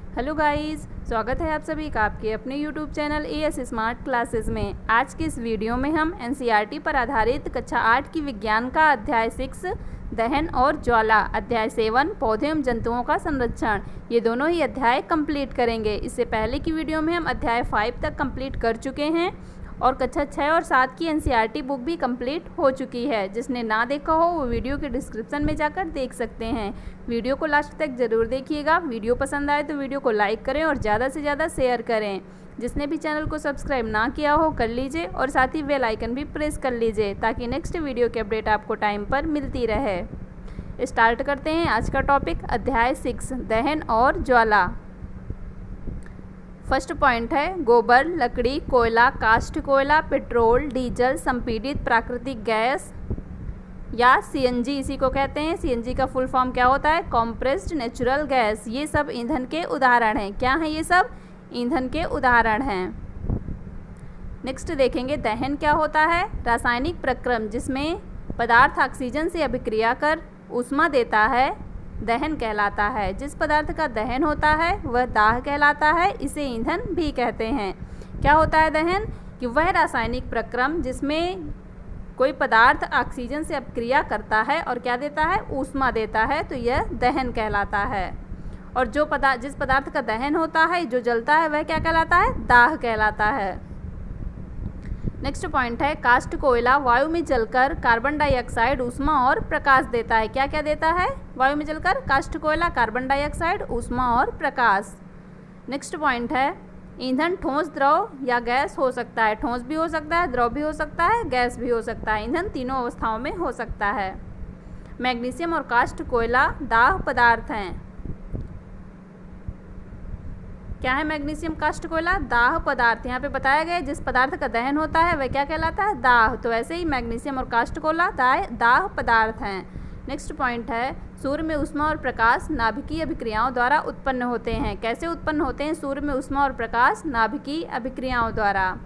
Hello guys, स्वागत है आप सभी का आपके अपने YouTube channel as smart classes में। आज के इस वीडियो में हम एनसीईआरटी पर आधारित कक्षा 8 की विज्ञान का अध्याय 6 दहन और ज्वाला, अध्याय 7 पौधे एवं जंतुओं का संरक्षण, ये दोनों ही अध्याय कंप्लीट करेंगे। इससे पहले की वीडियो में हम अध्याय 5 तक कंप्लीट कर चुके हैं और कक्षा 6 और 7 की एनसीईआरटी बुक भी कंप्लीट हो चुकी है। जिसने ना देखा हो वो वीडियो के डिस्क्रिप्शन में जाकर देख सकते हैं। वीडियो को लास्ट तक ज़रूर देखिएगा। वीडियो पसंद आए तो वीडियो को लाइक करें और ज़्यादा से ज़्यादा शेयर करें। जिसने भी चैनल को सब्सक्राइब ना किया हो कर लीजिए और साथ ही बेल आइकन भी प्रेस कर लीजिए ताकि नेक्स्ट वीडियो की अपडेट आपको टाइम पर मिलती रहे। स्टार्ट करते हैं आज का टॉपिक, अध्याय 6 दहन और ज्वाला। फर्स्ट पॉइंट है गोबर, लकड़ी, कोयला, काष्ठ कोयला, पेट्रोल, डीजल, संपीड़ित प्राकृतिक गैस या सीएनजी इसी को कहते हैं। सीएनजी का फुल फॉर्म क्या होता है? Compressed natural gas. ये सब ईंधन के उदाहरण हैं। क्या हैं ये सब? ईंधन के उदाहरण हैं। नेक्स्ट देखेंगे दहन क्या होता है। रासायनिक प्रक्रम जिसमें पदार्थ ऑक्सीजन से अभिक्रिया कर ऊष्मा देता है दहन कहलाता है। जिस पदार्थ का दहन होता है वह दाह कहलाता है। इसे ईंधन भी कहते हैं। क्या होता है दहन? कि वह रासायनिक प्रक्रम जिसमें कोई पदार्थ ऑक्सीजन से अपक्रिया करता है और क्या देता है? ऊष्मा देता है, तो यह दहन कहलाता है। और जिस पदार्थ का दहन होता है, जो जलता है, वह क्या कहलाता है? दाह कहलाता है। नेक्स्ट पॉइंट है काष्ठ कोयला वायु में जलकर कार्बन डाइऑक्साइड, ऊष्मा और प्रकाश देता है। क्या क्या देता है? वायु में जलकर काष्ठ कोयला कार्बन डाइऑक्साइड, ऊष्मा और प्रकाश। नेक्स्ट पॉइंट है ईंधन ठोस, द्रव या गैस हो सकता है। ठोस भी हो सकता है, द्रव भी हो सकता है, गैस भी हो सकता है। ईंधन तीनों अवस्थाओं में हो सकता है। मैग्नीशियम और काष्ठ कोयला दाह पदार्थ हैं। क्या है मैग्नीशियम काष्ठ कोयला? दाह पदार्थ। यहाँ पे बताया गया जिस पदार्थ का दहन होता है वह क्या कहलाता है? दाह। तो ऐसे ही मैग्नीशियम और काष्ठ कोयला दाह पदार्थ हैं। नेक्स्ट पॉइंट है सूर्य में ऊष्मा और प्रकाश नाभिकीय अभिक्रियाओं द्वारा उत्पन्न होते हैं। कैसे उत्पन्न होते हैं सूर्य में ऊष्मा और प्रकाश? नाभिकीय अभिक्रियाओं द्वारा।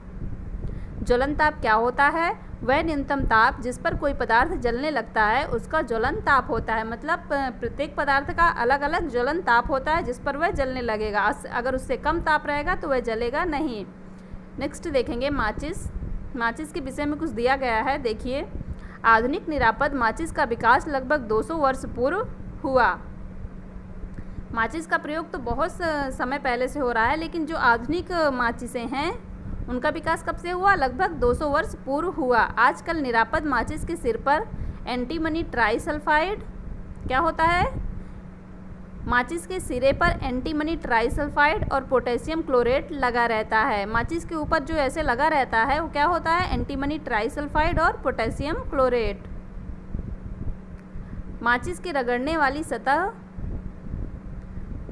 ज्वलन ताप क्या होता है? वह न्यूनतम ताप जिस पर कोई पदार्थ जलने लगता है उसका ज्वलन ताप होता है। मतलब प्रत्येक पदार्थ का अलग अलग ज्वलन ताप होता है जिस पर वह जलने लगेगा। अगर उससे कम ताप रहेगा तो वह जलेगा नहीं। नेक्स्ट देखेंगे माचिस। माचिस के विषय में कुछ दिया गया है, देखिए। आधुनिक निरापद माचिस का विकास लगभग 200 वर्ष पूर्व हुआ। माचिस का प्रयोग तो बहुत समय पहले से हो रहा है, लेकिन जो आधुनिक माचिसें हैं उनका विकास कब से हुआ? लगभग 200 वर्ष पूर्व हुआ। आजकल निरापद माचिस के सिर पर एंटीमनी ट्राइसल्फाइड क्या होता है? माचिस के सिरे पर एंटीमनी ट्राइसल्फाइड और पोटेशियम क्लोरेट लगा रहता है। माचिस के ऊपर जो ऐसे लगा रहता है वो क्या होता है? एंटीमनी ट्राइसल्फाइड और पोटेशियम क्लोरेट। माचिस के रगड़ने वाली सतह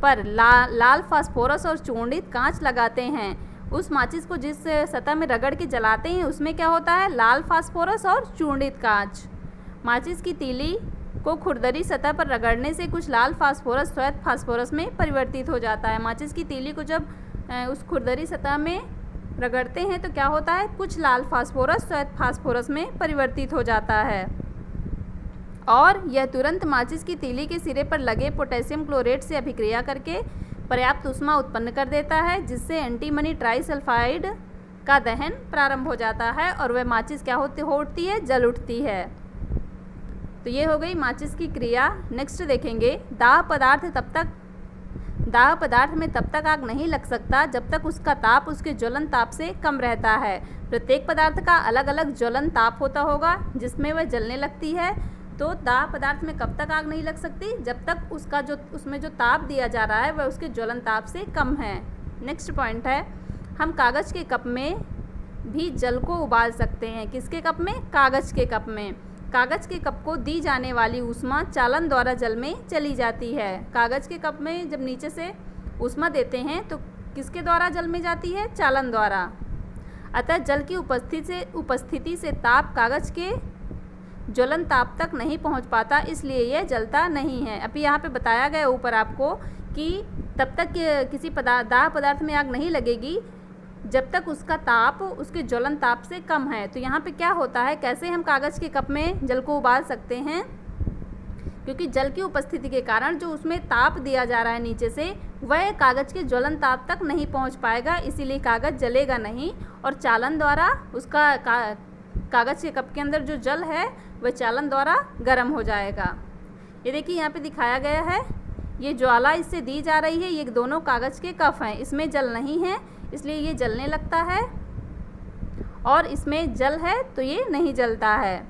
पर लाल फास्फोरस और चूर्णित कांच लगाते हैं। उस माचिस को जिस सतह में रगड़ के जलाते हैं उसमें क्या होता है? लाल फास्फोरस और चूर्णित कांच। माचिस की तीली को खुरदरी सतह पर रगड़ने से कुछ लाल फास्फोरस श्वेत फास्फोरस में परिवर्तित हो जाता है। माचिस की तीली को जब उस खुरदरी सतह में रगड़ते हैं तो क्या होता है? कुछ लाल फास्फोरस श्वेत फास्फोरस में परिवर्तित हो जाता है और यह तुरंत माचिस की तीली के सिरे पर लगे पोटेशियम क्लोरेट से अभिक्रिया करके पर्याप्त ऊष्मा उत्पन्न कर देता है, जिससे एंटीमनी ट्राइसल्फाइड का दहन प्रारंभ हो जाता है और वह माचिस क्या होती है? जल उठती है। तो ये हो गई माचिस की क्रिया। नेक्स्ट देखेंगे दाह पदार्थ में तब तक आग नहीं लग सकता जब तक उसका ताप उसके ज्वलन ताप से कम रहता है। प्रत्येक पदार्थ का अलग अलग ज्वलन ताप होता होगा जिसमें वह जलने लगती है। तो दाह पदार्थ में कब तक आग नहीं लग सकती? जब तक उसमें जो ताप दिया जा रहा है वह उसके ज्वलन ताप से कम है। नेक्स्ट पॉइंट है हम कागज़ के कप में भी जल को उबाल सकते हैं। किसके कप में? कागज़ के कप में। कागज़ के कप को दी जाने वाली ऊष्मा चालन द्वारा जल में चली जाती है। कागज़ के कप में जब नीचे से ऊष्मा देते हैं तो किसके द्वारा जल में जाती है? चालन द्वारा। अतः जल की उपस्थिति से ताप कागज़ के ज्वलन ताप तक नहीं पहुंच पाता, इसलिए यह जलता नहीं है। अभी यहाँ पे बताया गया ऊपर आपको कि तब तक किसी दाह पदार्थ में आग नहीं लगेगी जब तक उसका ताप उसके ज्वलन ताप से कम है। तो यहाँ पे क्या होता है, कैसे हम कागज़ के कप में जल को उबाल सकते हैं? क्योंकि जल की उपस्थिति के कारण जो उसमें ताप दिया जा रहा है नीचे से वह कागज़ के ज्वलन ताप तक नहीं पहुंच पाएगा, इसीलिए कागज़ जलेगा नहीं और चालन द्वारा उसका कागज़ के कप के अंदर जो जल है वह चालन द्वारा गर्म हो जाएगा। ये देखिए यहाँ पे दिखाया गया है, ये ज्वाला इससे दी जा रही है, ये दोनों कागज़ के कप हैं, इसमें जल नहीं है इसलिए ये जलने लगता है और इसमें जल है तो ये नहीं जलता है।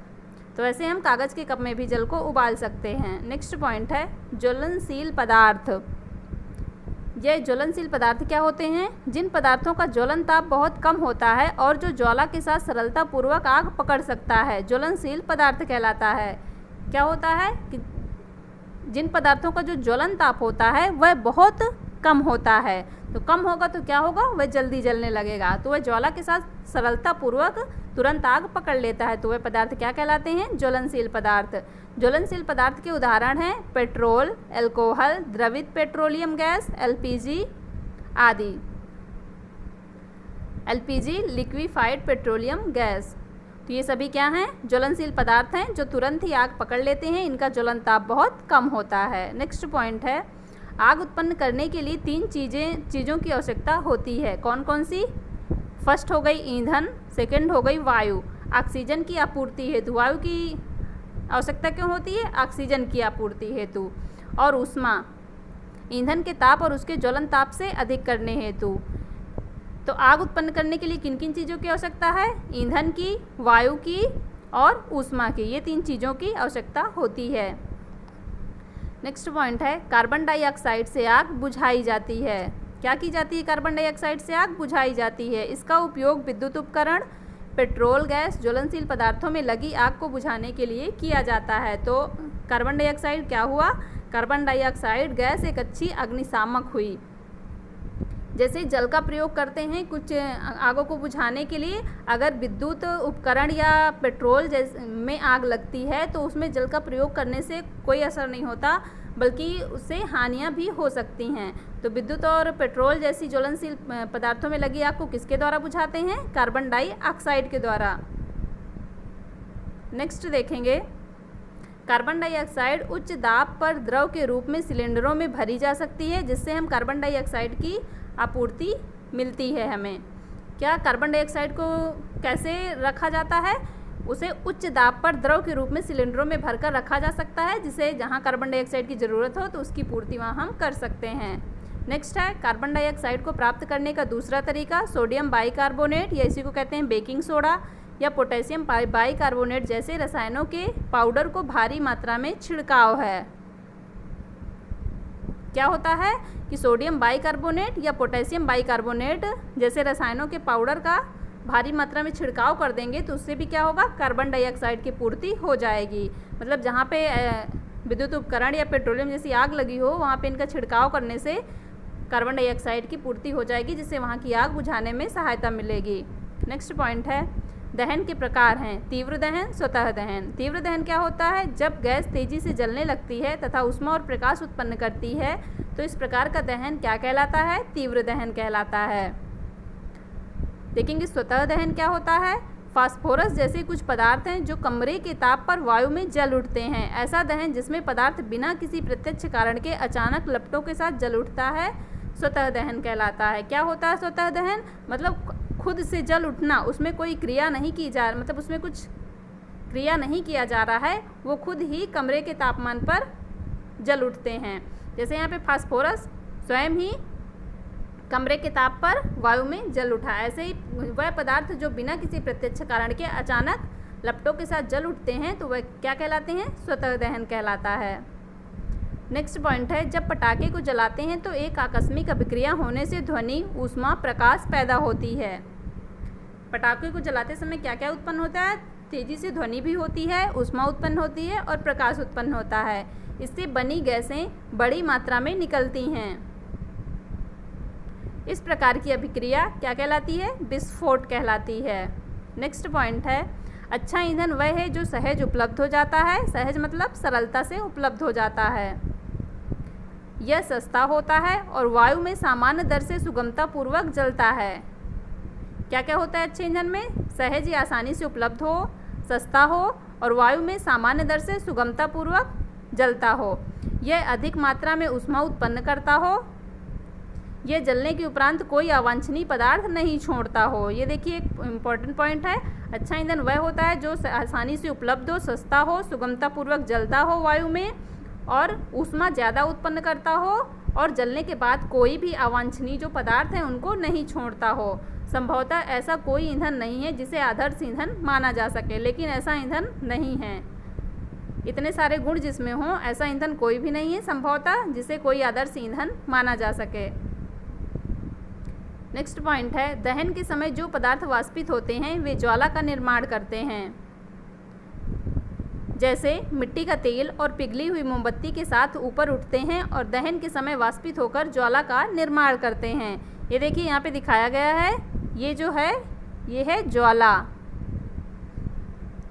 तो ऐसे हम कागज़ के कप में भी जल को उबाल सकते हैं। नेक्स्ट पॉइंट है ज्वलनशील पदार्थ। ये ज्वलनशील पदार्थ क्या होते हैं? जिन पदार्थों का ज्वलन ताप बहुत कम होता है और जो ज्वाला के साथ सरलतापूर्वक आग पकड़ सकता है, ज्वलनशील पदार्थ कहलाता है। क्या होता है कि जिन पदार्थों का जो ज्वलन ताप होता है वह बहुत कम होता है, तो कम होगा तो क्या होगा, वह जल्दी जलने लगेगा, तो वह ज्वाला के साथ सरलतापूर्वक तुरंत आग पकड़ लेता है, तो वह पदार्थ क्या कहलाते हैं? ज्वलनशील पदार्थ। ज्वलनशील पदार्थ के उदाहरण हैं पेट्रोल, अल्कोहल, द्रवित पेट्रोलियम गैस, एलपीजी आदि। एलपीजी लिक्विफाइड पेट्रोलियम गैस, तो ये सभी क्या हैं? ज्वलनशील पदार्थ हैं जो तुरंत ही आग पकड़ लेते हैं, इनका ज्वलन ताप बहुत कम होता है। नेक्स्ट पॉइंट है आग उत्पन्न करने के लिए 3 चीज़ों की आवश्यकता होती है। कौन कौन सी? फर्स्ट हो गई ईंधन, सेकंड हो गई वायु, ऑक्सीजन की आपूर्ति हेतु। वायु की आवश्यकता क्यों होती है? ऑक्सीजन की आपूर्ति हेतु। और ऊष्मा, ईंधन के ताप और उसके ज्वलन ताप से अधिक करने हेतु। तो आग उत्पन्न करने के लिए किन किन चीज़ों की आवश्यकता है? ईंधन की, वायु की और ऊष्मा की, ये 3 चीज़ों की आवश्यकता होती है। नेक्स्ट पॉइंट है कार्बन डाइऑक्साइड से आग बुझाई जाती है। क्या की जाती है? कार्बन डाइऑक्साइड से आग बुझाई जाती है। इसका उपयोग विद्युत उपकरण, पेट्रोल, गैस, ज्वलनशील पदार्थों में लगी आग को बुझाने के लिए किया जाता है। तो कार्बन डाइऑक्साइड क्या हुआ? कार्बन डाइऑक्साइड गैस एक अच्छी अग्निशामक हुई। जैसे जल का प्रयोग करते हैं कुछ आगों को बुझाने के लिए, अगर विद्युत उपकरण या पेट्रोल में आग लगती है तो उसमें जल का प्रयोग करने से कोई असर नहीं होता, बल्कि उससे हानियां भी हो सकती हैं। तो विद्युत और पेट्रोल जैसी ज्वलनशील पदार्थों में लगी आग को किसके द्वारा बुझाते हैं? कार्बन डाइऑक्साइड के द्वारा। नेक्स्ट देखेंगे कार्बन डाइऑक्साइड उच्च दाब पर द्रव के रूप में सिलेंडरों में भरी जा सकती है, जिससे हम कार्बन डाइऑक्साइड की आपूर्ति मिलती है हमें। क्या कार्बन डाइऑक्साइड को कैसे रखा जाता है? उसे उच्च दाब पर द्रव के रूप में सिलेंडरों में भरकर रखा जा सकता है, जिसे जहां कार्बन डाइऑक्साइड की ज़रूरत हो तो उसकी पूर्ति वहां हम कर सकते हैं। नेक्स्ट है कार्बन डाइऑक्साइड को प्राप्त करने का दूसरा तरीका सोडियम बाइकार्बोनेट या इसी को कहते हैं बेकिंग सोडा या पोटेशियम बाइकार्बोनेट जैसे रसायनों के पाउडर को भारी मात्रा में छिड़काव है। क्या होता है कि सोडियम बाइकार्बोनेट या पोटेशियम बाइकार्बोनेट जैसे रसायनों के पाउडर का भारी मात्रा में छिड़काव कर देंगे तो उससे भी क्या होगा? कार्बन डाइऑक्साइड की पूर्ति हो जाएगी। मतलब जहाँ पे विद्युत उपकरण या पेट्रोलियम जैसी आग लगी हो वहाँ पे इनका छिड़काव करने से कार्बन डाइऑक्साइड की पूर्ति हो जाएगी, जिससे वहाँ की आग बुझाने में सहायता मिलेगी। नेक्स्ट पॉइंट है दहन के प्रकार हैं तीव्र दहन, स्वतः दहन। तीव्र दहन क्या होता है? जब गैस तेजी से जलने लगती है तथा ऊष्मा और प्रकाश उत्पन्न करती है, तो इस प्रकार का दहन क्या कहलाता है? तीव्र दहन कहलाता है। देखेंगे स्वतः दहन क्या होता है? फास्फोरस जैसे कुछ पदार्थ हैं जो कमरे के ताप पर वायु में जल उठते हैं। ऐसा दहन जिसमें पदार्थ बिना किसी प्रत्यक्ष कारण के अचानक लपटों के साथ जल उठता है, स्वतः दहन कहलाता है। क्या होता है स्वतः दहन? मतलब खुद से जल उठना, उसमें कोई क्रिया नहीं की जा, मतलब उसमें कुछ क्रिया नहीं किया जा रहा है, वो खुद ही कमरे के तापमान पर जल उठते हैं। जैसे यहाँ पे फास्फोरस स्वयं ही कमरे के ताप पर वायु में जल उठा, ऐसे ही वह पदार्थ जो बिना किसी प्रत्यक्ष कारण के अचानक लपटों के साथ जल उठते हैं तो वह क्या कहलाते हैं? स्वतः दहन कहलाता है। नेक्स्ट पॉइंट है जब पटाखे को जलाते हैं तो एक आकस्मिक अभिक्रिया होने से ध्वनि, ऊष्मा, प्रकाश पैदा होती है। पटाखे को जलाते समय क्या क्या उत्पन्न होता है? तेजी से ध्वनि भी होती है, ऊष्मा उत्पन्न होती है और प्रकाश उत्पन्न होता है। इससे बनी गैसें बड़ी मात्रा में निकलती हैं। इस प्रकार की अभिक्रिया क्या कहलाती है? विस्फोट कहलाती है। नेक्स्ट पॉइंट है अच्छा ईंधन वह है जो सहज उपलब्ध हो जाता है। सहज मतलब सरलता से उपलब्ध हो जाता है। यह सस्ता होता है और वायु में सामान्य दर से सुगमतापूर्वक जलता है। क्या क्या होता है अच्छे ईंधन में? सहज या आसानी से उपलब्ध हो, सस्ता हो और वायु में सामान्य दर से सुगमतापूर्वक जलता हो। यह अधिक मात्रा में ऊष्मा उत्पन्न करता हो ये जलने के उपरांत कोई अवांछनीय पदार्थ नहीं छोड़ता हो। ये देखिए एक इम्पॉर्टेंट पॉइंट है। अच्छा ईंधन वह होता है जो आसानी से उपलब्ध हो, सस्ता हो, सुगमतापूर्वक जलता हो वायु में और ऊष्मा ज़्यादा उत्पन्न करता हो और जलने के बाद कोई भी अवांछनीय जो पदार्थ हैं उनको नहीं छोड़ता हो। संभवतः ऐसा कोई ईंधन नहीं है जिसे आदर्श ईंधन माना जा सके, लेकिन ऐसा ईंधन नहीं है। इतने सारे गुण जिसमें हों ऐसा ईंधन कोई भी नहीं है संभवतः जिसे कोई आदर्श ईंधन माना जा सके। नेक्स्ट पॉइंट है, दहन के समय जो पदार्थ वाष्पित होते हैं वे ज्वाला का निर्माण करते हैं। जैसे मिट्टी का तेल और पिघली हुई मोमबत्ती के साथ ऊपर उठते हैं और दहन के समय वाष्पित होकर ज्वाला का निर्माण करते हैं। ये देखिए यहाँ पे दिखाया गया है, ये जो है ये है ज्वाला।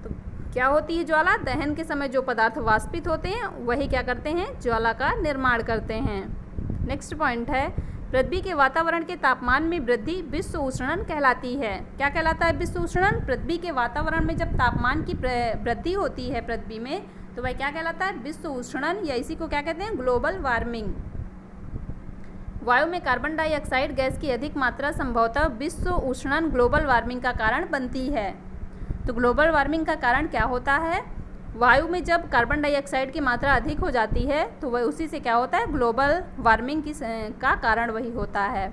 तो क्या होती है ज्वाला? दहन के समय जो पदार्थ वाष्पित होते हैं वही क्या करते हैं? ज्वाला का निर्माण करते हैं। नेक्स्ट पॉइंट है, पृथ्वी के वातावरण के तापमान में वृद्धि विश्व उष्णन कहलाती है। क्या कहलाता है विश्व उष्णन? पृथ्वी के वातावरण में जब तापमान की वृद्धि होती है पृथ्वी में तो वह क्या कहलाता है? विश्व उष्णन, या इसी को क्या कहते हैं? Global warming. वायु में कार्बन डाइऑक्साइड गैस की अधिक मात्रा संभवतः विश्व उष्णन ग्लोबल वार्मिंग का कारण बनती है। तो ग्लोबल वार्मिंग का कारण क्या होता है? वायु में जब कार्बन डाइऑक्साइड की मात्रा अधिक हो जाती है तो वह उसी से क्या होता है? ग्लोबल वार्मिंग का कारण वही होता है।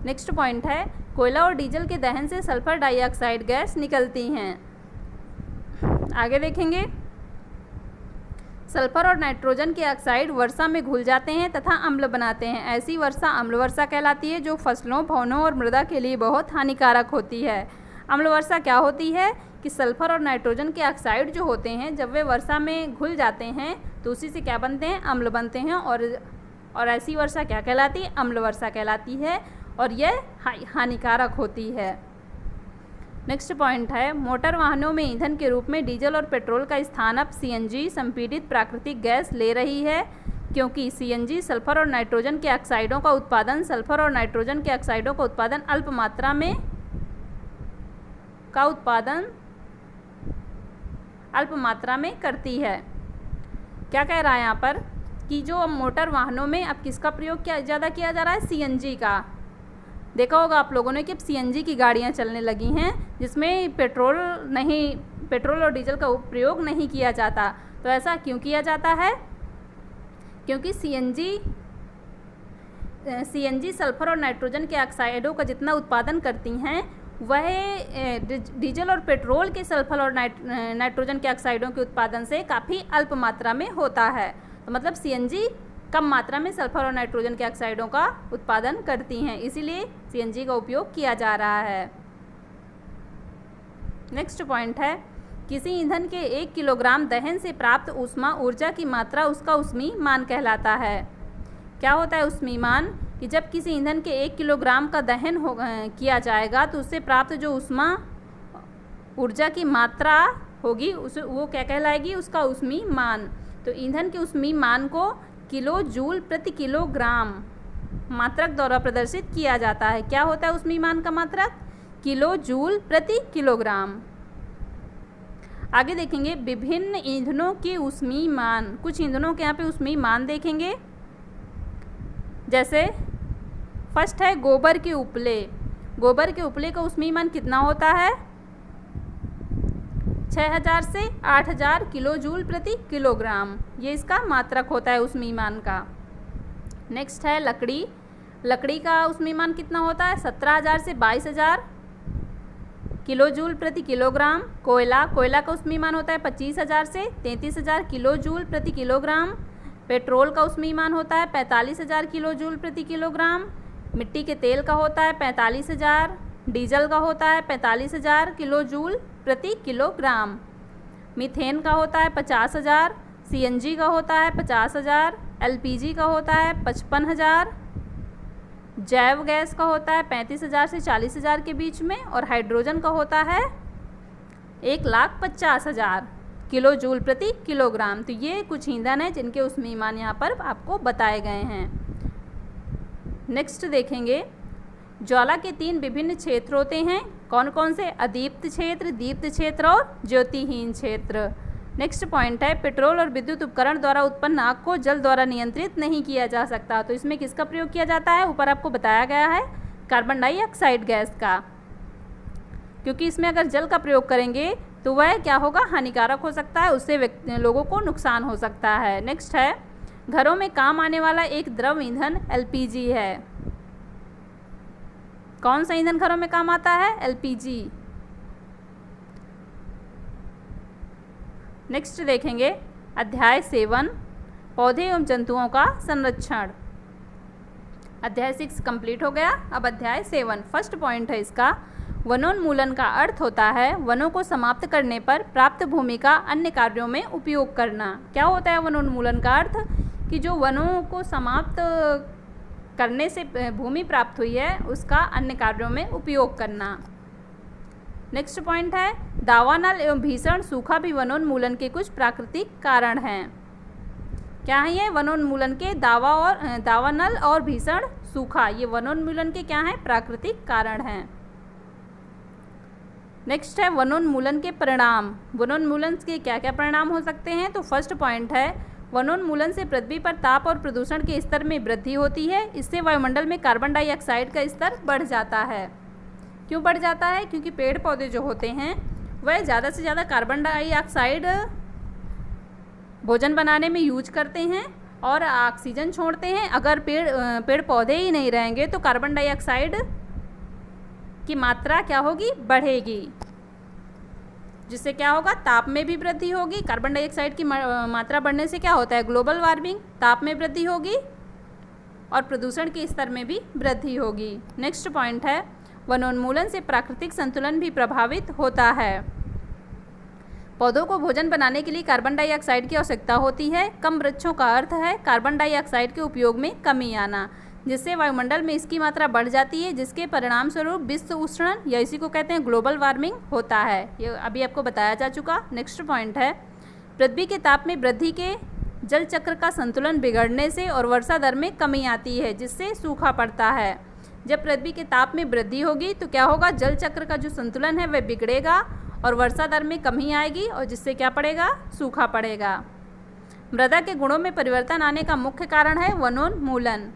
नेक्स्ट पॉइंट है, कोयला और डीजल के दहन से सल्फर डाइऑक्साइड गैस निकलती हैं। आगे देखेंगे, सल्फर और नाइट्रोजन के ऑक्साइड वर्षा में घुल जाते हैं तथा अम्ल बनाते हैं। ऐसी वर्षा अम्ल वर्षा कहलाती है जो फसलों, भवनों और मृदा के लिए बहुत हानिकारक होती है। अम्ल वर्षा क्या होती है कि सल्फर और नाइट्रोजन के ऑक्साइड जो होते हैं जब वे वर्षा में घुल जाते हैं तो उसी से क्या बनते हैं? अम्ल बनते हैं और ऐसी वर्षा क्या कहलाती है? अम्ल वर्षा कहलाती है और यह हानिकारक होती है। नेक्स्ट पॉइंट है, मोटर वाहनों में ईंधन के रूप में डीजल और पेट्रोल का स्थान अब सीएनजी संपीड़ित प्राकृतिक गैस ले रही है, क्योंकि सीएनजी सल्फर और नाइट्रोजन के ऑक्साइडों का उत्पादन अल्प मात्रा में करती है। क्या कह रहा है यहाँ पर कि जो अब मोटर वाहनों में अब किसका प्रयोग ज़्यादा किया जा रहा है? सीएनजी का। देखा होगा आप लोगों ने कि अब सीएनजी की गाड़ियाँ चलने लगी हैं जिसमें पेट्रोल और डीजल का प्रयोग नहीं किया जाता। तो ऐसा क्यों किया जाता है? क्योंकि सीएनजी सल्फर और नाइट्रोजन के ऑक्साइडों का जितना उत्पादन करती हैं वह डीजल और पेट्रोल के सल्फर और नाइट्रोजन के ऑक्साइडों के उत्पादन से काफ़ी अल्प मात्रा में होता है। तो मतलब सीएनजी कम मात्रा में सल्फर और नाइट्रोजन के ऑक्साइडों का उत्पादन करती हैं, इसीलिए सीएनजी का उपयोग किया जा रहा है। नेक्स्ट पॉइंट है, किसी ईंधन के 1 किलोग्राम दहन से प्राप्त ऊष्मा ऊर्जा की मात्रा उसका ऊष्मीमान कहलाता है। क्या होता है ऊष्मीमान? कि जब किसी ईंधन के 1 किलोग्राम का दहन किया जाएगा तो उससे प्राप्त जो ऊष्मा ऊर्जा की मात्रा होगी वो क्या कहलाएगी? उसका ऊष्मीमान। तो ईंधन के ऊष्मीमान को किलो जूल प्रति किलोग्राम मात्रक द्वारा प्रदर्शित किया जाता है। क्या होता है ऊष्मीमान का मात्रक? किलो जूल प्रति किलोग्राम। आगे देखेंगे विभिन्न ईंधनों के ऊष्मीमान। कुछ ईंधनों के यहाँ पे ऊष्मीमान देखेंगे। जैसे फर्स्ट है गोबर के उपले। गोबर के उपले का ऊष्मीमान कितना होता है? 6000 से 8000 किलो जूल प्रति किलोग्राम। ये इसका मात्रक होता है ऊष्मीमान का। नेक्स्ट है लकड़ी। लकड़ी का ऊष्मीमान कितना होता है? 17000 से 22000 किलो जूल प्रति किलोग्राम। कोयला का ऊष्मीमान होता है 25000 से 33000 किलो जूल प्रति किलोग्राम। पेट्रोल का ऊष्मीमान होता है 45000 किलो जूल प्रति किलोग्राम। मिट्टी के तेल का होता है 45000। डीजल का होता है 45000 किलो जूल प्रति किलोग्राम। मीथेन का होता है 50000। सीएनजी का होता है 50000। एलपीजी का होता है 55000। जैव गैस का होता है 35000 से 40000 के बीच में। और हाइड्रोजन का होता है 1,50,000 किलो जूल प्रति किलोग्राम। तो ये कुछ ईंधन है जिनके ऊष्मीमान यहाँ पर आपको बताए गए हैं। नेक्स्ट देखेंगे, ज्वाला के 3 विभिन्न क्षेत्र होते हैं। कौन कौन से? अदीप्त क्षेत्र, दीप्त क्षेत्र और ज्योतिहीन क्षेत्र। नेक्स्ट पॉइंट है, पेट्रोल और विद्युत उपकरण द्वारा उत्पन्न आग को जल द्वारा नियंत्रित नहीं किया जा सकता। तो इसमें किसका प्रयोग किया जाता है? ऊपर आपको बताया गया है कार्बन डाइऑक्साइड गैस का, क्योंकि इसमें अगर जल का प्रयोग करेंगे तो वह क्या होगा? हानिकारक हो सकता है, उससे लोगों को नुकसान हो सकता है। नेक्स्ट है, घरों में काम आने वाला एक द्रव ईंधन एलपीजी है। कौन सा ईंधन घरों में काम आता है? एलपीजी। नेक्स्ट देखेंगे अध्याय 7 पौधे एवं जंतुओं का संरक्षण। अध्याय 6 कंप्लीट हो गया। अब अध्याय 7 फर्स्ट पॉइंट है इसका, वनोन्मूलन का अर्थ होता है वनों को समाप्त करने पर प्राप्त भूमि का अन्य कार्यों में उपयोग करना। क्या होता है वनोन्मूलन का अर्थ? कि जो वनों को समाप्त करने से भूमि प्राप्त हुई है उसका अन्य कार्यों में उपयोग करना। नेक्स्ट पॉइंट है, दावानल एवं भीषण सूखा भी वनोन्मूलन के कुछ प्राकृतिक कारण हैं। क्या है ये? वनोन्मूलन के दावानल और भीषण सूखा, ये वनोन्मूलन के क्या हैं? प्राकृतिक कारण हैं। नेक्स्ट है वनोन्मूलन के परिणाम। वनोन्मूलन के क्या क्या परिणाम हो सकते हैं? तो फर्स्ट पॉइंट है, वनोन्मूलन से पृथ्वी पर ताप और प्रदूषण के स्तर में वृद्धि होती है। इससे वायुमंडल में कार्बन डाइऑक्साइड का स्तर बढ़ जाता है। क्यों बढ़ जाता है? क्योंकि पेड़ पौधे जो होते हैं वह ज़्यादा से ज़्यादा कार्बन डाइऑक्साइड भोजन बनाने में यूज करते हैं और ऑक्सीजन छोड़ते हैं। अगर पेड़ पौधे ही नहीं रहेंगे तो कार्बन डाइऑक्साइड की मात्रा क्या होगी? बढ़ेगी, जिससे क्या होगा? ताप में भी वृद्धि होगी। कार्बन डाइऑक्साइड की मात्रा बढ़ने से क्या होता है? ग्लोबल वार्मिंग, ताप में वृद्धि होगी और प्रदूषण के स्तर में भी वृद्धि होगी। नेक्स्ट पॉइंट है, वनोन्मूलन से प्राकृतिक संतुलन भी प्रभावित होता है। पौधों को भोजन बनाने के लिए कार्बन डाइऑक्साइड की आवश्यकता होती है। कम वृक्षों का अर्थ है कार्बन डाइऑक्साइड के उपयोग में कमी आना, जिससे वायुमंडल में इसकी मात्रा बढ़ जाती है, जिसके परिणाम स्वरूप विश्व उष्णन या इसी को कहते हैं ग्लोबल वार्मिंग होता है। ये अभी आपको बताया जा चुका। नेक्स्ट पॉइंट है, पृथ्वी के ताप में वृद्धि के जल चक्र का संतुलन बिगड़ने से और वर्षा दर में कमी आती है, जिससे सूखा पड़ता है। जब पृथ्वी के ताप में वृद्धि होगी तो क्या होगा? जल चक्र का जो संतुलन है वह बिगड़ेगा और वर्षा दर में कमी आएगी और जिससे क्या पड़ेगा? सूखा पड़ेगा। मृदा के गुणों में परिवर्तन आने का मुख्य कारण है वनोन्मूलन।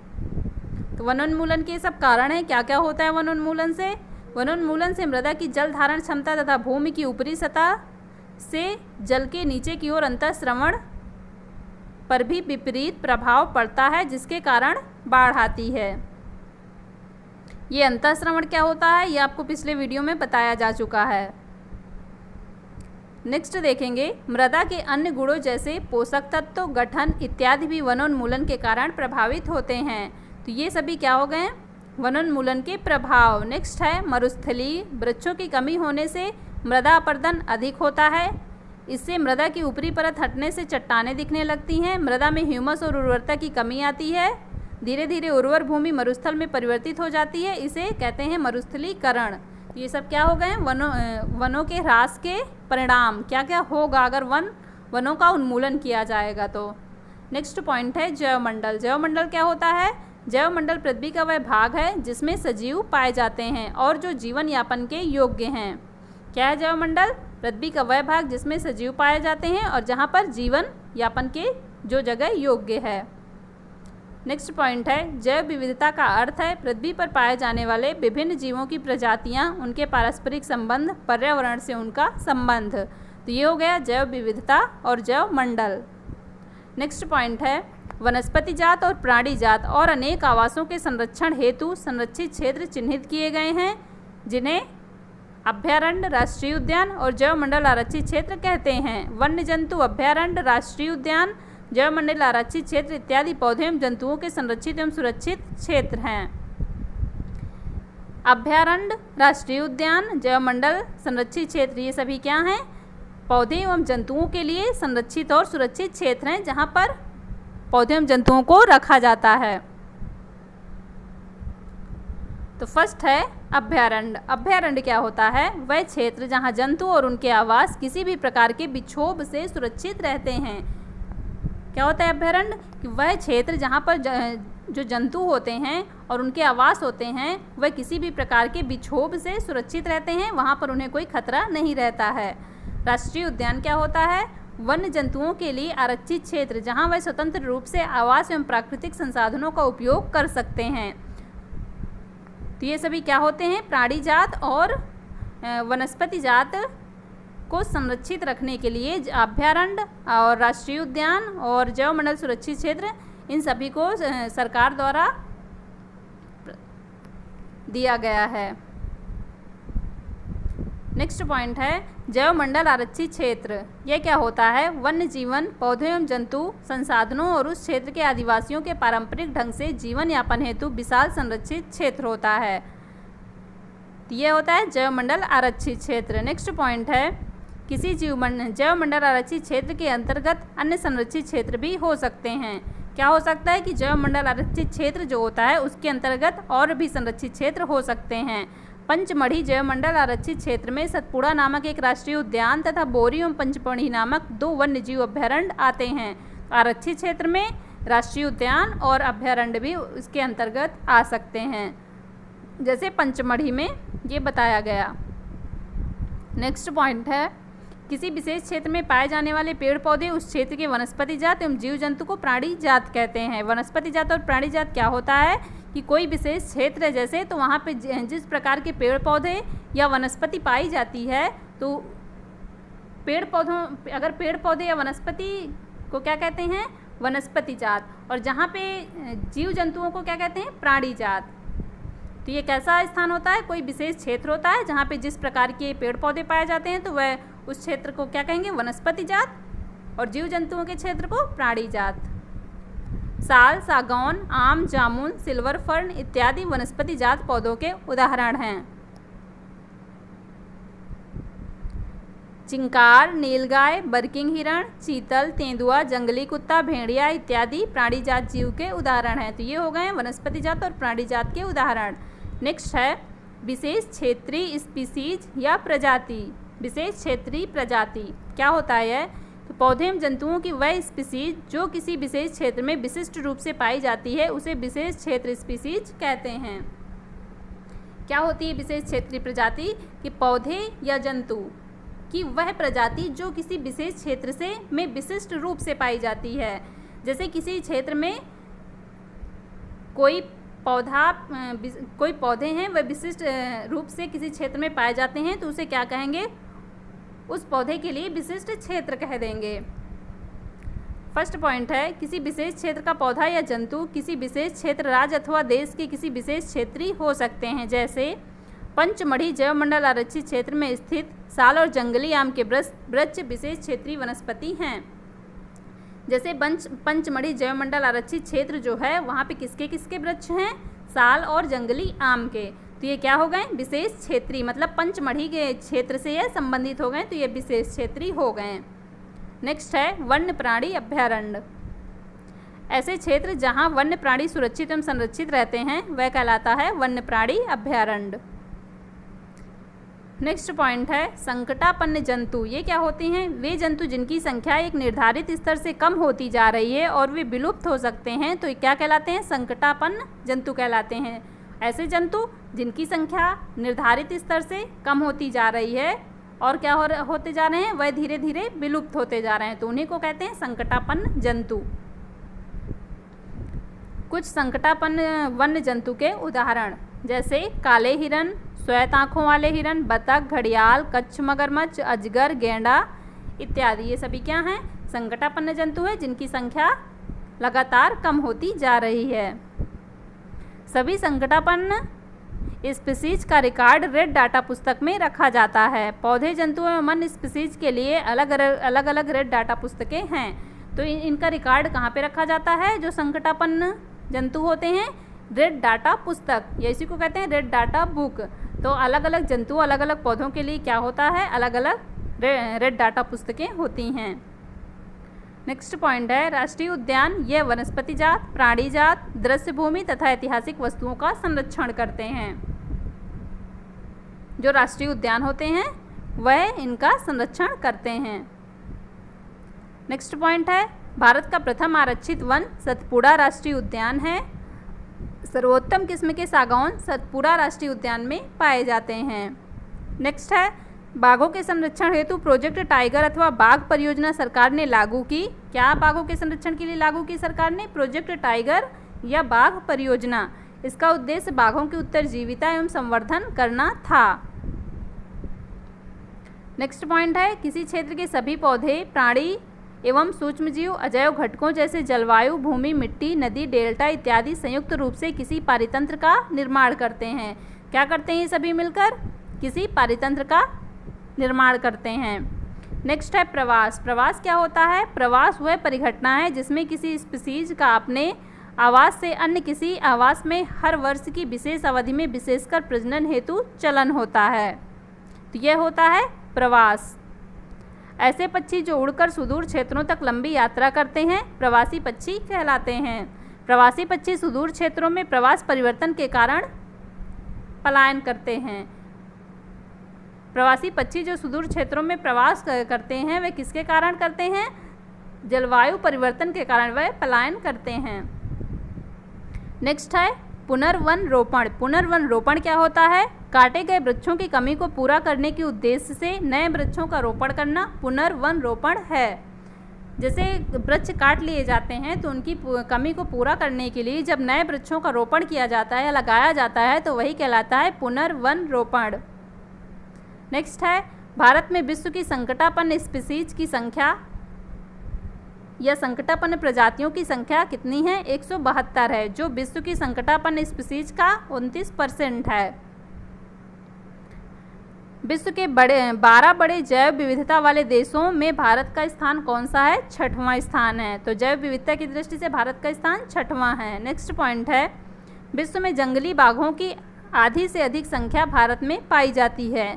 तो वनोन्मूलन के सब कारण हैं। क्या क्या होता है वनोन्मूलन से? वनोन्मूलन से मृदा की जल धारण क्षमता तथा भूमि की ऊपरी सतह से जल के नीचे की ओर अंतःस्रवण पर भी विपरीत प्रभाव पड़ता है, जिसके कारण बाढ़ आती है। ये अंतःस्रवण क्या होता है ये आपको पिछले वीडियो में बताया जा चुका है। नेक्स्ट देखेंगे, मृदा के अन्य गुणों जैसे पोषक तत्व, गठन इत्यादि भी वनोन्मूलन के कारण प्रभावित होते हैं। तो ये सभी क्या हो गए? वनोन्मूलन के प्रभाव। नेक्स्ट है मरुस्थली। वृक्षों की कमी होने से मृदा अपरदन अधिक होता है। इससे मृदा की ऊपरी परत हटने से चट्टानें दिखने लगती हैं। मृदा में ह्यूमस और उर्वरता की कमी आती है। धीरे धीरे उर्वर भूमि मरुस्थल में परिवर्तित हो जाती है। इसे कहते हैं मरुस्थलीकरण। ये सब क्या हो गए? वनों के ह्रास के परिणाम। क्या क्या होगा अगर वनों का उन्मूलन किया जाएगा तो? नेक्स्ट पॉइंट है जैवमंडल। जैवमंडल क्या होता है? जैवमंडल पृथ्वी का वह भाग है जिसमें सजीव पाए जाते हैं और जो जीवन यापन के योग्य हैं। क्या है जैवमंडल? पृथ्वी का वह भाग जिसमें सजीव पाए जाते हैं और जहाँ पर जीवन यापन के जो जगह योग्य है। नेक्स्ट पॉइंट है जैव विविधता का अर्थ है पृथ्वी पर पाए जाने वाले विभिन्न जीवों की प्रजातियां, उनके पारस्परिक संबंध, पर्यावरण से उनका संबंध। तो ये हो गया जैव विविधता और जैव मंडल। नेक्स्ट पॉइंट है वनस्पति जात और प्राणी जात और अनेक आवासों के संरक्षण हेतु संरक्षित क्षेत्र चिन्हित किए गए हैं, जिन्हें अभयारण्य, राष्ट्रीय उद्यान और जैव मंडल आरक्षित क्षेत्र कहते हैं। वन्य जंतु अभयारण्य, राष्ट्रीय उद्यान, जैव मंडल आरक्षित क्षेत्र इत्यादि पौधे एवं जंतुओं के संरक्षित एवं सुरक्षित क्षेत्र हैं। अभयारण्य, राष्ट्रीय उद्यान, जैव मंडल, संरक्षित क्षेत्र, ये सभी क्या हैं? पौधे एवं जंतुओं के लिए संरक्षित और सुरक्षित क्षेत्र हैं, जहाँ पर पौधे एवं जंतुओं को रखा जाता है। तो फर्स्ट है अभयारण्य। अभयारण्य क्या होता है? वह क्षेत्र जहाँ जंतु और उनके आवास किसी भी प्रकार के विक्षोभ से सुरक्षित रहते हैं। क्या होता है अभयारण्य? कि वह क्षेत्र जहाँ पर जो जंतु होते हैं और उनके आवास होते हैं वह किसी भी प्रकार के विक्षोभ से सुरक्षित रहते हैं, वहाँ पर उन्हें कोई खतरा नहीं रहता है। राष्ट्रीय उद्यान क्या होता है? वन्य जंतुओं के लिए आरक्षित क्षेत्र जहां वह स्वतंत्र रूप से आवास एवं प्राकृतिक संसाधनों का उपयोग कर सकते हैं। तो ये सभी क्या होते हैं? प्राणी जात और वनस्पति जात को संरक्षित रखने के लिए अभयारण्य और राष्ट्रीय उद्यान और जैवमंडल सुरक्षित क्षेत्र, इन सभी को सरकार द्वारा दिया गया है। नेक्स्ट पॉइंट है जैवमंडल आरक्षित क्षेत्र। यह क्या होता है? वन्य जीवन, पौधे एवं जंतु संसाधनों और उस क्षेत्र के आदिवासियों के पारंपरिक ढंग से जीवन यापन हेतु विशाल संरक्षित क्षेत्र होता है। तो यह होता है जैवमंडल आरक्षित क्षेत्र। नेक्स्ट पॉइंट है किसी जैवमंडल आरक्षित क्षेत्र के अंतर्गत अन्य संरक्षित क्षेत्र भी हो सकते हैं। क्या हो सकता है कि जैवमंडल आरक्षित क्षेत्र जो होता है उसके अंतर्गत और भी संरक्षित क्षेत्र हो सकते हैं। पंचमढ़ी जैवमंडल आरक्षित क्षेत्र में सतपुड़ा नामक एक राष्ट्रीय उद्यान तथा बोरी एवं पंचमढ़ी नामक 2 वन्य जीव अभयारण्य आते हैं। आरक्षित क्षेत्र में राष्ट्रीय उद्यान और अभयारण्य भी इसके अंतर्गत आ सकते हैं, जैसे पंचमढ़ी में ये बताया गया। नेक्स्ट पॉइंट है किसी विशेष क्षेत्र में पाए जाने वाले पेड़ पौधे उस क्षेत्र के वनस्पति जात एवं जीव जंतु को प्राणी जात कहते हैं। वनस्पति जात और प्राणी जात क्या होता है कि कोई विशेष क्षेत्र है जैसे, तो वहाँ पे जिस प्रकार के पेड़ पौधे या वनस्पति पाई जाती है, तो अगर पेड़ पौधे या वनस्पति को क्या कहते हैं? वनस्पति जात। और जहाँ पे जीव जंतुओं को क्या कहते हैं? प्राणी जात। तो ये कैसा स्थान होता है? कोई विशेष क्षेत्र होता है जहाँ पे जिस प्रकार के पेड़ पौधे पाए जाते हैं तो वह उस क्षेत्र को क्या कहेंगे? वनस्पति जात। और जीव जंतुओं के क्षेत्र को प्राणी जात। साल, सागौन, आम, जामुन, सिल्वर फर्न इत्यादि वनस्पति जात पौधों के उदाहरण हैं। चिंकार, नीलगाय, बर्किंग हिरण, चीतल, तेंदुआ, जंगली कुत्ता, भेड़िया इत्यादि प्राणी जात जीव के उदाहरण हैं। तो ये हो गए वनस्पति जात और प्राणी जात के उदाहरण। नेक्स्ट है विशेष क्षेत्रीय स्पीसीज या प्रजाति। विशेष क्षेत्रीय प्रजाति क्या होता है? तो पौधे एवं जंतुओं की वह स्पीसीज जो किसी विशेष क्षेत्र में विशिष्ट रूप से पाई जाती है उसे विशेष क्षेत्र स्पीसीज कहते हैं। क्या होती है विशेष क्षेत्रीय प्रजाति? कि पौधे या जंतु की वह प्रजाति जो किसी विशेष क्षेत्र से में विशिष्ट रूप से पाई जाती है। जैसे किसी क्षेत्र में कोई पौधे हैं वह विशिष्ट रूप से किसी क्षेत्र में पाए जाते हैं तो उसे क्या कहेंगे? उस पौधे के लिए विशिष्ट क्षेत्र कह देंगे। फर्स्ट पॉइंट है किसी विशेष क्षेत्र का पौधा या जंतु किसी विशेष क्षेत्र, राज्य अथवा देश के किसी विशेष क्षेत्रीय हो सकते हैं। जैसे पंचमढ़ी जैवमंडल आरक्षित क्षेत्र में स्थित साल और जंगली आम के वृक्ष विशेष क्षेत्रीय वनस्पति हैं। जैसे पंचमढ़ी जैवमंडल आरक्षित क्षेत्र जो है वहाँ पे किसके किसके वृक्ष हैं? साल और जंगली आम के। तो ये क्या हो गए? विशेष क्षेत्रीय, मतलब पंचमढ़ी के क्षेत्र से ये संबंधित हो गए, तो ये विशेष क्षेत्रीय हो गए। नेक्स्ट है वन्य प्राणी अभयारण्य। ऐसे क्षेत्र जहाँ वन्य प्राणी सुरक्षित एवं संरक्षित रहते हैं वह कहलाता है वन्य प्राणी अभयारण्य। नेक्स्ट पॉइंट है संकटापन्न जंतु। ये क्या होते हैं? वे जंतु जिनकी संख्या एक निर्धारित स्तर से कम होती जा रही है और वे विलुप्त हो सकते हैं, तो क्या कहलाते हैं? संकटापन्न जंतु कहलाते हैं। ऐसे जंतु जिनकी संख्या निर्धारित स्तर से कम होती जा रही है और क्या होते जा रहे हैं? वह धीरे धीरे विलुप्त होते जा रहे हैं, तो उन्हीं को कहते हैं संकटापन्न जंतु। कुछ संकटापन्न वन्य जंतु के उदाहरण जैसे काले हिरन, श्वेत आँखों वाले हिरन, बतख, घड़ियाल, कच्छ मगरमच्छ, अजगर, गेंडा इत्यादि। ये सभी क्या हैं? संकटापन्न जंतु है जिनकी संख्या लगातार कम होती जा रही है। सभी संकटापन्न स्पीसीज का रिकॉर्ड रेड डाटा पुस्तक में रखा जाता है। पौधे, जंतु एवं अन्य स्पीसीज के लिए अलग अलग रेड डाटा पुस्तकें हैं। तो इनका रिकॉर्ड कहाँ पे रखा जाता है? जो संकटापन्न जंतु होते हैं, रेड डाटा पुस्तक, या इसी को कहते हैं रेड डाटा बुक। तो अलग अलग जंतु, अलग अलग पौधों के लिए क्या होता है? अलग अलग रेड डाटा पुस्तकें होती हैं। नेक्स्ट पॉइंट है राष्ट्रीय उद्यान। यह वनस्पति जात, प्राणी जात, दृश्य भूमि तथा ऐतिहासिक वस्तुओं का संरक्षण करते हैं। जो राष्ट्रीय उद्यान होते हैं वह इनका संरक्षण करते हैं। नेक्स्ट पॉइंट है भारत का प्रथम आरक्षित वन सतपुड़ा राष्ट्रीय उद्यान है। सर्वोत्तम किस्म के सागौन सतपुड़ा राष्ट्रीय उद्यान में पाए जाते हैं। नेक्स्ट है बाघों के संरक्षण हेतु प्रोजेक्ट टाइगर अथवा बाघ परियोजना सरकार ने लागू की। क्या बाघों के संरक्षण के लिए लागू की सरकार ने? प्रोजेक्ट टाइगर या बाघ परियोजना। इसका उद्देश्य बाघों की उत्तरजीविता एवं संवर्धन करना था। नेक्स्ट पॉइंट है, किसी क्षेत्र के सभी पौधे, प्राणी एवं सूक्ष्मजीव अजैव घटकों जैसे जलवायु, भूमि, मिट्टी, नदी, डेल्टा इत्यादि संयुक्त रूप से किसी पारितंत्र का निर्माण करते हैं। क्या करते हैं ये सभी मिलकर? किसी पारितंत्र का निर्माण करते हैं। नेक्स्ट है प्रवास। प्रवास क्या होता है? प्रवास वह परिघटना है जिसमें किसी स्पीसीज का अपने आवास से अन्य किसी आवास में हर वर्ष की विशेष अवधि में विशेषकर प्रजनन हेतु चलन होता है। तो यह होता है प्रवास। ऐसे पक्षी जो उड़कर सुदूर क्षेत्रों तक लंबी यात्रा करते हैं प्रवासी पक्षी कहलाते हैं। प्रवासी पक्षी सुदूर क्षेत्रों में प्रवास परिवर्तन के कारण पलायन करते हैं। प्रवासी पक्षी जो सुदूर क्षेत्रों में प्रवास करते हैं वे किसके कारण करते हैं? जलवायु परिवर्तन के कारण वह पलायन करते हैं। नेक्स्ट है पुनर्वन रोपण। पुनर्वन रोपण क्या होता है? काटे गए वृक्षों की कमी को पूरा करने के उद्देश्य से नए वृक्षों का रोपण करना पुनर्वन रोपण है। जैसे वृक्ष काट लिए जाते हैं तो उनकी कमी को पूरा करने के लिए जब नए वृक्षों का रोपण किया जाता है या लगाया जाता है तो वही कहलाता है पुनर्वन रोपण। नेक्स्ट है भारत में विश्व की संकटापन्न स्पीसीज की संख्या या संकटापन्न प्रजातियों की संख्या कितनी है? 172 है, जो विश्व की संकटापन्न स्पीसीज का 29% है। विश्व के 12 बड़े जैव विविधता वाले देशों में भारत का स्थान कौन सा है? 6वां स्थान है। तो जैव विविधता की दृष्टि से भारत का स्थान 6वां है। नेक्स्ट पॉइंट है विश्व में जंगली बाघों की आधी से अधिक संख्या भारत में पाई जाती है।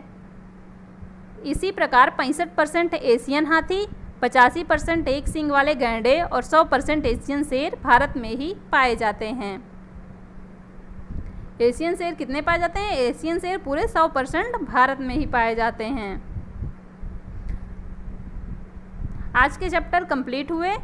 इसी प्रकार 65% एशियन हाथी, 85% एक सींग वाले गैंडे और 100% एशियन शेर भारत में ही पाए जाते हैं। एशियन शेर कितने पाए जाते हैं? एशियन शेर पूरे 100% भारत में ही पाए जाते हैं। आज के चैप्टर कंप्लीट हुए।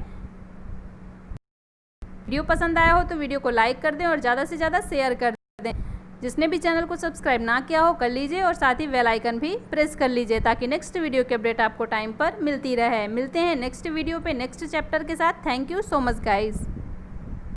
वीडियो पसंद आया हो तो वीडियो को लाइक कर दें और ज़्यादा से ज़्यादा शेयर कर दें। जिसने भी चैनल को सब्सक्राइब ना किया हो कर लीजिए और साथ ही बेल आइकन भी प्रेस कर लीजिए ताकि नेक्स्ट वीडियो की अपडेट आपको टाइम पर मिलती रहे। मिलते हैं नेक्स्ट वीडियो पे नेक्स्ट चैप्टर के साथ। Thank you so much guys.